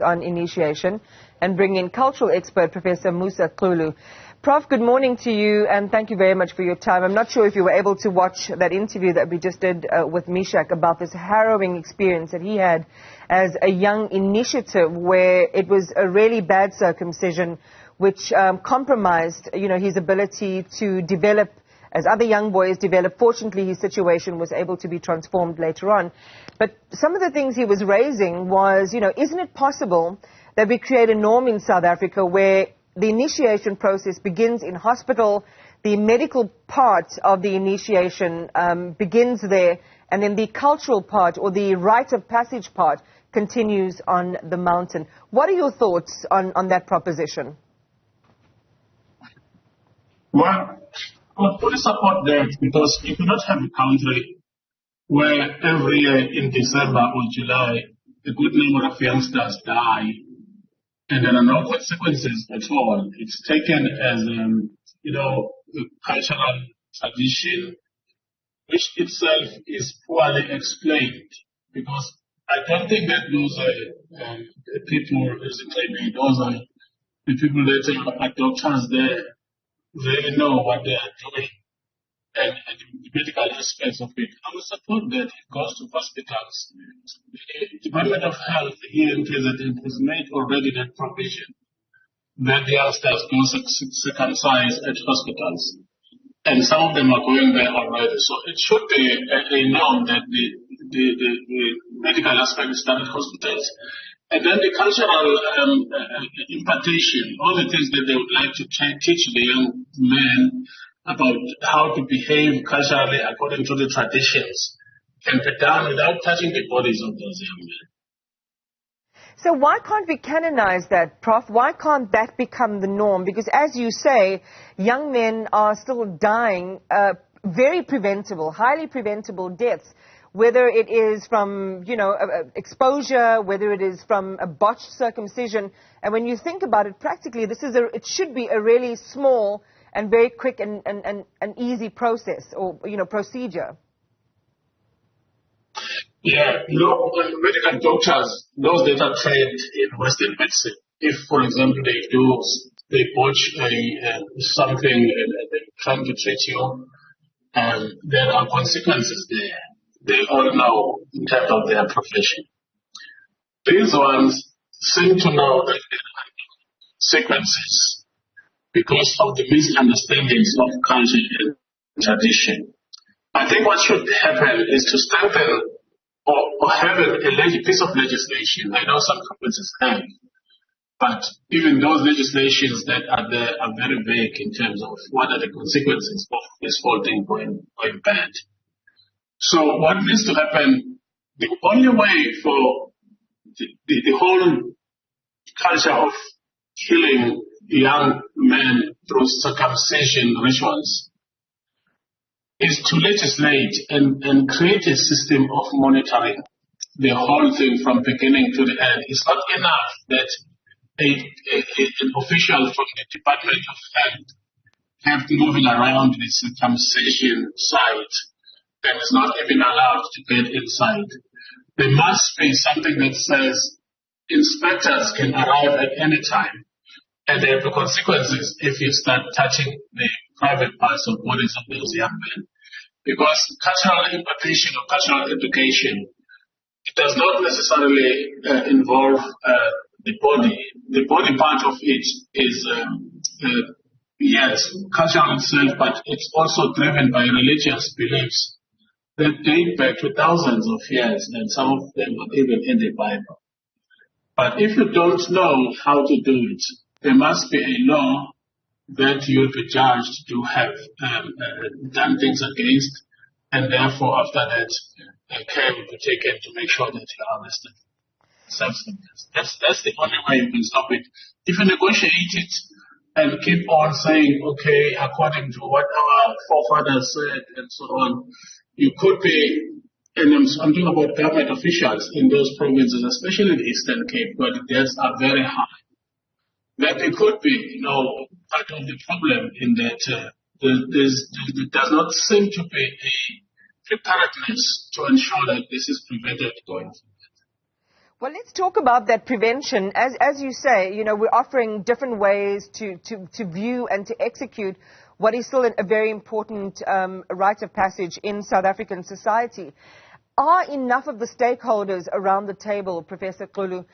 on initiation and bring in cultural expert Professor Musa Xulu. Prof, good morning to you and thank you very much for your time. I'm not sure if you were able to watch that interview that we just did with Mishak about this harrowing experience that he had as a young initiative where it was a really bad circumcision which compromised, his ability to develop as other young boys develop. Fortunately, his situation was able to be transformed later on. But some of the things he was raising was, isn't it possible that we create a norm in South Africa where the initiation process begins in hospital, the medical part of the initiation begins there, and then the cultural part or the rite of passage part continues on the mountain. What are your thoughts on that proposition? Well, I would fully support that because you cannot have a country where every year in December or July a good number of youngsters die and there are no consequences at all. It's taken as, a cultural tradition which itself is poorly explained because I don't think that those people, those are the people that are doctors there. They know what they are doing and the medical aspects of it. I would support that it goes to hospitals. The Department of Health here in KZN has made already that provision that the youngsters go circumcised at hospitals. And some of them are going there already. So it should be a norm that the medical aspect is done at hospitals. And then the cultural impartation, all the things that they would like to teach the young men about how to behave culturally according to the traditions can be done without touching the bodies of those young men. So why can't we canonize that, Prof? Why can't that become the norm? Because as you say, young men are still dying very preventable, highly preventable deaths. Whether it is from, exposure, whether it is from a botched circumcision. And when you think about it practically, it should be a really small and very quick and easy process or, procedure. Yeah, medical doctors, those that are trained in Western medicine, if, for example, they botch something and they're trying to treat you, there are consequences there. They all know in terms of their profession. These ones seem to know that there are sequences because of the misunderstandings of culture and tradition. I think what should happen is to strengthen or have a piece of legislation. I know some provinces have, but even those legislations that are there are very vague in terms of what are the consequences of this whole thing going bad. So what needs to happen, the only way for the whole culture of killing young men through circumcision rituals is to legislate and create a system of monitoring the whole thing from beginning to the end. It's not enough that an official from the Department of Health have moving around the circumcision site that is not even allowed to get inside. There must be something that says inspectors can arrive at any time and there are consequences if you start touching the private parts of bodies of those young men. Because cultural impartation or cultural education, it does not necessarily involve the body. The body part of it is, yes, cultural itself, but it's also driven by religious beliefs that date back to thousands of years, and some of them are even in the Bible. But if you don't know how to do it, there must be a law that you'll be judged to have done things against, and therefore after that, care will be taken to make sure that you are arrested. That's the only way you can stop it. If you negotiate it and keep on saying, okay, according to what our forefathers said and so on, you could be, and I'm talking about government officials in those provinces, especially the Eastern Cape, where the deaths are very high. That it could be, part of the problem in that there does not seem to be a preparedness to ensure that this is prevented going forward. Well, let's talk about that prevention. As you say, we're offering different ways to view and to execute what is still a very important rite of passage in South African society. Are enough of the stakeholders around the table, Professor Xulu,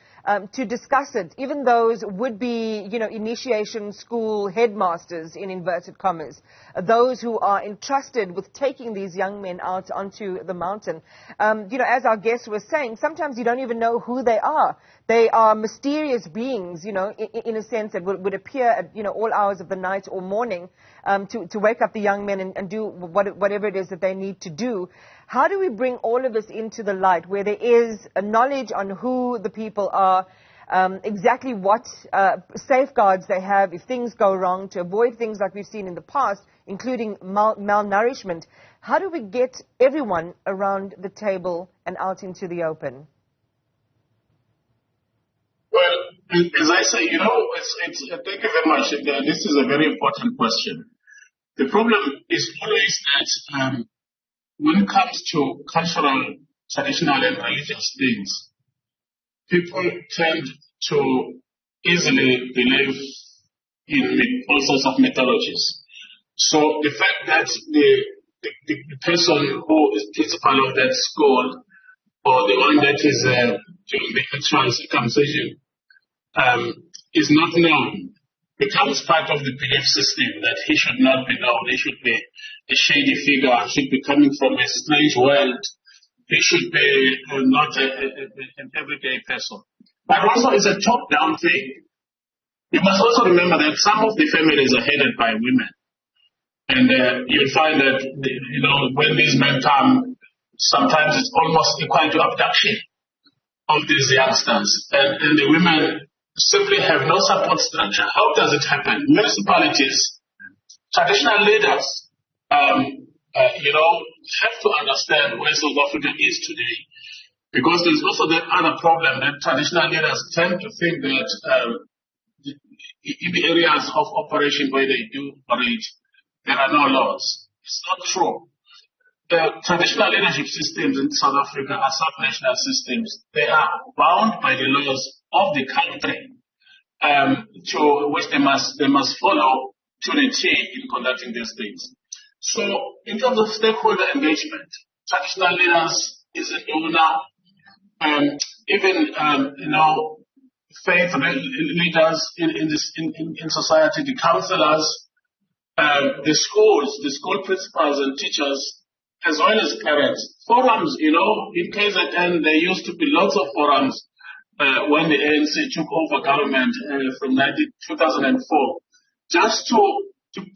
to discuss it, even those would-be, initiation school headmasters, in inverted commas, those who are entrusted with taking these young men out onto the mountain? As our guest was saying, sometimes you don't even know who they are. They are mysterious beings, in a sense, that would appear at, all hours of the night or morning to wake up the young men and do whatever it is that they need to do. How do we bring all of this into the light where there is a knowledge on who the people are, exactly what safeguards they have if things go wrong, to avoid things like we've seen in the past, including malnourishment? How do we get everyone around the table and out into the open? Well, as I say, thank you very much. This is a very important question. The problem is always that when it comes to cultural, traditional, and religious things, people tend to easily believe in all sorts of mythologies. So the fact that the person who is principal of that school, or the one that is doing the actual circumcision, is not known, becomes part of the belief system that he should not be known. He should be a shady figure, should be coming from a strange world. He should be not an everyday person. But also it's a top-down thing. You must also remember that some of the families are headed by women. And you'll find that, when these men come, sometimes it's almost equal to abduction of these youngsters. And the women simply have no support structure. How does it happen? Municipalities, traditional leaders, have to understand where South Africa is today. Because there's also that other problem that traditional leaders tend to think that in the areas of operation where they do operate, there are no laws. It's not true. The traditional leadership systems in South Africa are sub-national systems. They are bound by the laws of the country, to which they must follow to the T in conducting these things. So, in terms of stakeholder engagement, traditional leaders is a donor, even faith leaders in society, the counselors, the schools, the school principals and teachers, as well as parents. Forums, in KZN, there used to be lots of forums when the ANC took over government from 2004, just to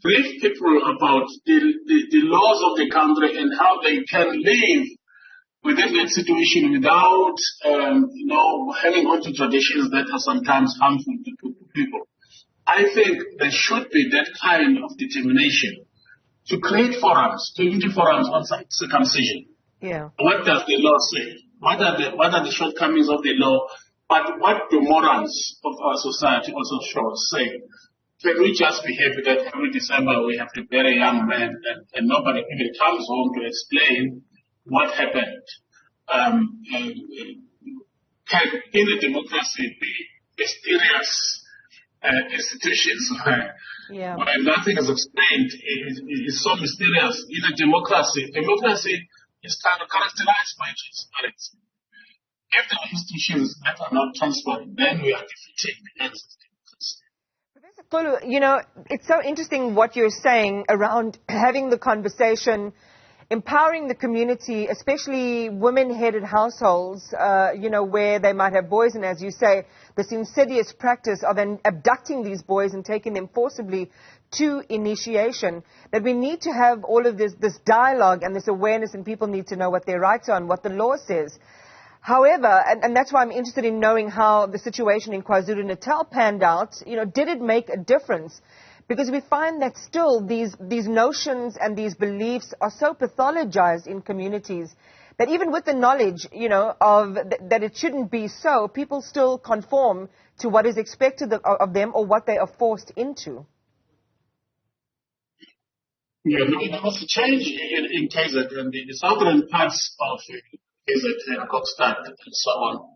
brief people about the laws of the country and how they can live within that situation without, hanging on to traditions that are sometimes harmful to people. I think there should be that kind of determination to create forums, community forums on circumcision. Yeah. What does the law say? What are the shortcomings of the law? But what do morals of our society also say? Can we just be happy that every December we have to bury a young man and nobody even comes home to explain what happened? Can in a democracy be mysterious institutions where nothing is explained? It's so mysterious. In a democracy is kind of characterized by transparency. If there are institutions that are not transparent, then we are defeating the ends of democracy. Professor Xulu, it's so interesting what you're saying around having the conversation, empowering the community, especially women-headed households, where they might have boys, and as you say, this insidious practice of then abducting these boys and taking them forcibly to initiation, that we need to have all of this dialogue and this awareness, and people need to know what their rights are and what the law says. However, and that's why I'm interested in knowing how the situation in KwaZulu-Natal panned out, did it make a difference? Because we find that still these notions and these beliefs are so pathologized in communities that even with the knowledge, that it shouldn't be so, people still conform to what is expected of them or what they are forced into. Yeah, there was a change in KZN, the southern parts of KZN, Kokstad, and so on.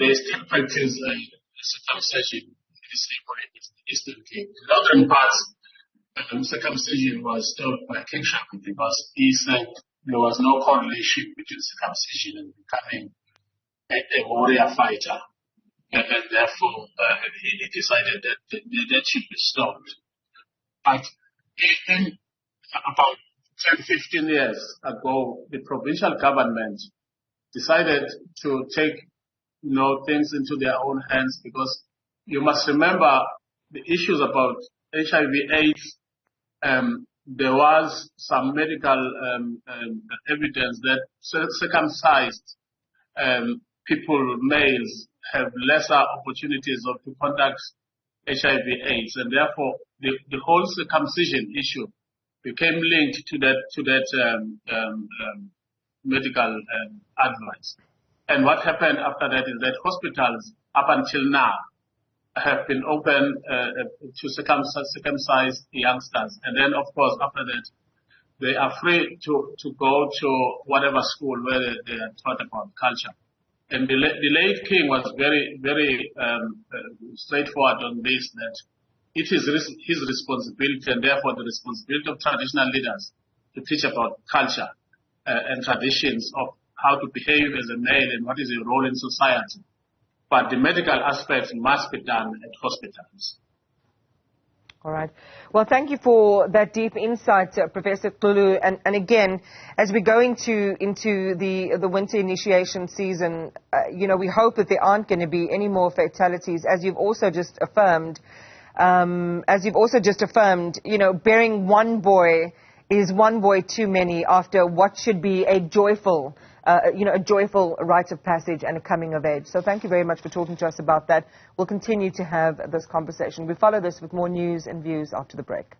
they still practice circumcision in the same way as the Eastern King. In northern parts, circumcision was stopped by King Shaka because he said there was no correlation between circumcision and becoming a warrior fighter. And therefore, he decided that that should be stopped. But in about 10, 15 years ago, the provincial government decided to take things into their own hands, because you must remember the issues about HIV/AIDS. There was some medical evidence that circumcised people, males, have lesser opportunities to contact HIV/AIDS, and therefore the whole circumcision issue became linked to that medical advice. And what happened after that is that hospitals, up until now, have been open to circumcise youngsters. And then, of course, after that, they are free to go to whatever school where they are taught about culture. And the late king was very, very straightforward on this, that it is his responsibility, and therefore the responsibility of traditional leaders, to teach about culture and traditions of how to behave as a male and what is your role in society. But the medical aspects must be done at hospitals. All right. Well, thank you for that deep insight, Professor Xulu. And again, as we go into the winter initiation season, we hope that there aren't going to be any more fatalities, as you've also just affirmed. Bearing one boy is one boy too many after what should be a joyful rite of passage and a coming of age. So thank you very much for talking to us about that. We'll continue to have this conversation. We follow this with more news and views after the break.